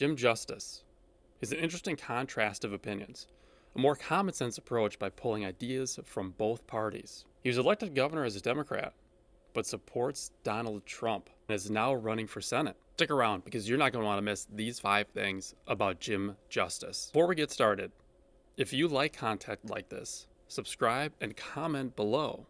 Jim Justice is an interesting contrast of opinions, a more common sense approach by pulling ideas from both parties. He was elected governor as a Democrat, but supports Donald Trump and is now running for Senate. Stick around because you're not going to want to miss these 5 things about Jim Justice. Before we get started, if you like content like this, subscribe and comment below.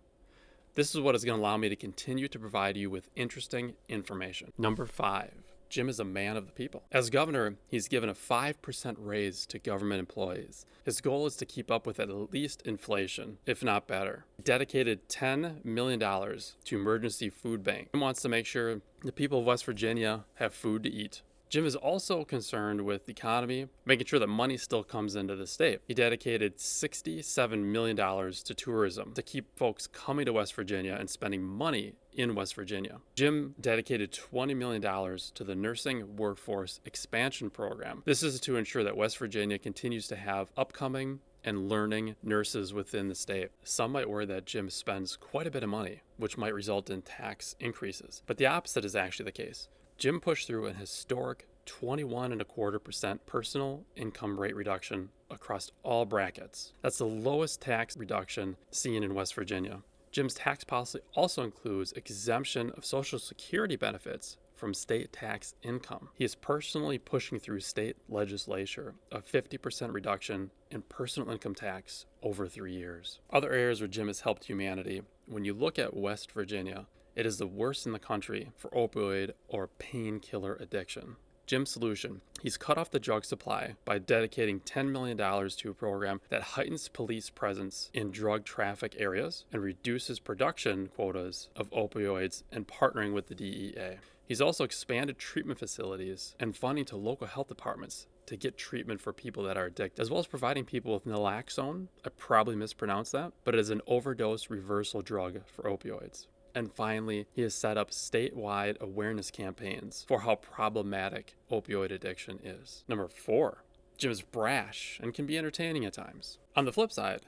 This is what is going to allow me to continue to provide you with interesting information. Number 5. Jim is a man of the people. As governor, he's given a 5% raise to government employees. His goal is to keep up with at least inflation, if not better. He dedicated $10 million to emergency food bank. Jim wants to make sure the people of West Virginia have food to eat. Jim is also concerned with the economy, making sure that money still comes into the state. He dedicated $67 million to tourism to keep folks coming to West Virginia and spending money in West Virginia. Jim dedicated $20 million to the Nursing Workforce Expansion Program. This is to ensure that West Virginia continues to have upcoming and learning nurses within the state. Some might worry that Jim spends quite a bit of money, which might result in tax increases. But the opposite is actually the case. Jim pushed through an historic 21.25% personal income rate reduction across all brackets. That's the lowest tax reduction seen in West Virginia. Jim's tax policy also includes exemption of Social Security benefits from state tax income. He is personally pushing through state legislature a 50% reduction in personal income tax over 3 years. Other areas where Jim has helped humanity, when you look at West Virginia, it is the worst in the country for opioid or painkiller addiction. Jim's solution: he's cut off the drug supply by dedicating $10 million to a program that heightens police presence in drug traffic areas and reduces production quotas of opioids and partnering with the DEA. He's also expanded treatment facilities and funding to local health departments to get treatment for people that are addicted, as well as providing people with naloxone. I probably mispronounced that, but it is an overdose reversal drug for opioids. And finally, he has set up statewide awareness campaigns for how problematic opioid addiction is. Number 4, Jim is brash and can be entertaining at times. On the flip side,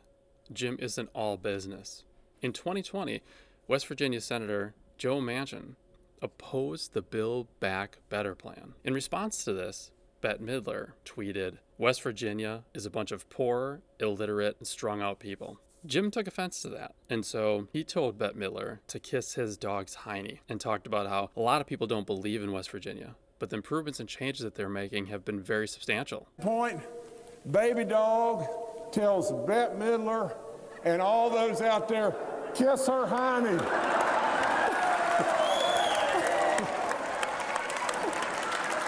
Jim isn't all business. In 2020, West Virginia Senator Joe Manchin opposed the Build Back Better plan. In response to this, Bette Midler tweeted, "West Virginia is a bunch of poor, illiterate, and strung-out people." Jim took offense to that, and so he told Bette Midler to kiss his dog's hiney and talked about how a lot of people don't believe in West Virginia, but the improvements and changes that they're making have been very substantial. Point, baby dog tells Bette Midler and all those out there, kiss her hiney.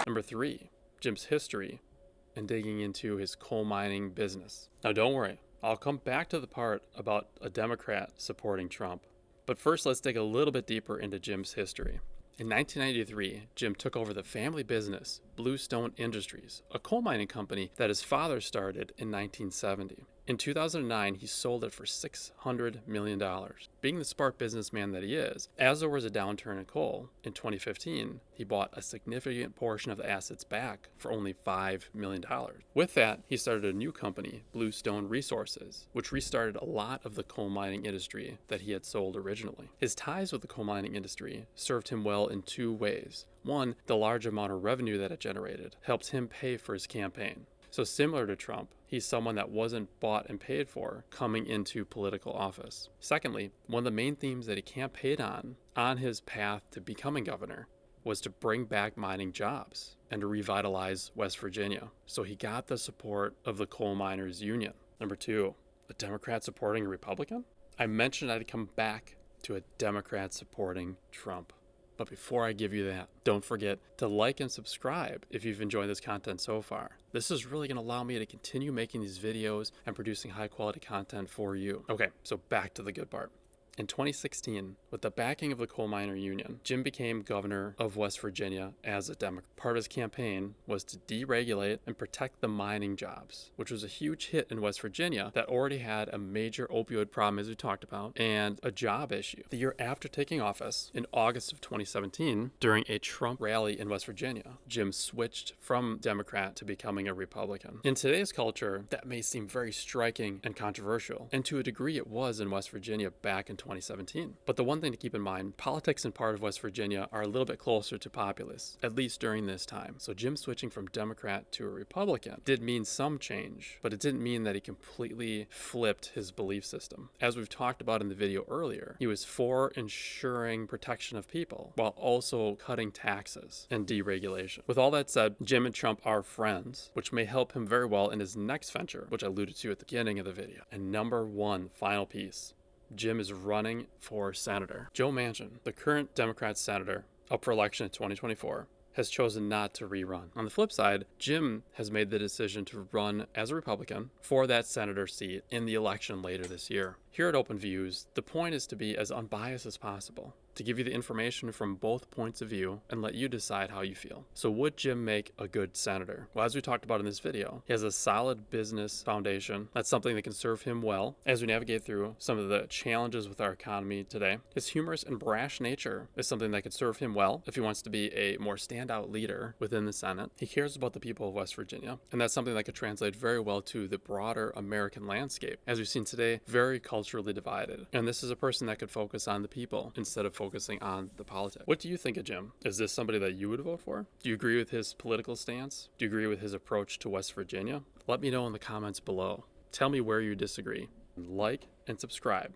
Number 3, Jim's history and digging into his coal mining business. Now don't worry, I'll come back to the part about a Democrat supporting Trump. But first, let's dig a little bit deeper into Jim's history. In 1993, Jim took over the family business, Bluestone Industries, a coal mining company that his father started in 1970. In 2009, he sold it for $600 million. Being the smart businessman that he is, as there was a downturn in coal, in 2015, he bought a significant portion of the assets back for only $5 million. With that, he started a new company, Bluestone Resources, which restarted a lot of the coal mining industry that he had sold originally. His ties with the coal mining industry served him well in 2 ways. One, the large amount of revenue that it generated helped him pay for his campaign. So similar to Trump, he's someone that wasn't bought and paid for coming into political office. Secondly, one of the main themes that he campaigned on his path to becoming governor was to bring back mining jobs and to revitalize West Virginia. So he got the support of the Coal Miners Union. Number 2, a Democrat supporting a Republican? I mentioned I'd come back to a Democrat supporting Trump. But before I give you that, don't forget to like and subscribe if you've enjoyed this content so far. This is really going to allow me to continue making these videos and producing high quality content for you. Okay, so back to the good part. In 2016, with the backing of the Coal Miner Union, Jim became governor of West Virginia as a Democrat. Part of his campaign was to deregulate and protect the mining jobs, which was a huge hit in West Virginia that already had a major opioid problem, as we talked about, and a job issue. The year after taking office, in August of 2017, during a Trump rally in West Virginia, Jim switched from Democrat to becoming a Republican. In today's culture, that may seem very striking and controversial, and to a degree it was in West Virginia back in 2017. But the one thing to keep in mind, politics in part of West Virginia are a little bit closer to populists, at least during this time. So Jim switching from Democrat to a Republican did mean some change, but it didn't mean that he completely flipped his belief system. As we've talked about in the video earlier, he was for ensuring protection of people while also cutting taxes and deregulation. With all that said, Jim and Trump are friends, which may help him very well in his next venture, which I alluded to at the beginning of the video. And number one, final piece, Jim is running for senator. Joe Manchin, the current Democrat senator up for election in 2024, has chosen not to rerun. On the flip side, Jim has made the decision to run as a Republican for that senator seat in the election later this year. Here at Open Views, the point is to be as unbiased as possible, to give you the information from both points of view and let you decide how you feel. So would Jim make a good senator? Well, as we talked about in this video, he has a solid business foundation. That's something that can serve him well as we navigate through some of the challenges with our economy today. His humorous and brash nature is something that could serve him well if he wants to be a more standout leader within the Senate. He cares about the people of West Virginia, and that's something that could translate very well to the broader American landscape. As we've seen today, very culturally divided. And this is a person that could focus on the people instead of focusing on the politics. What do you think of Jim? Is this somebody that you would vote for? Do you agree with his political stance? Do you agree with his approach to West Virginia? Let me know in the comments below. Tell me where you disagree. Like and subscribe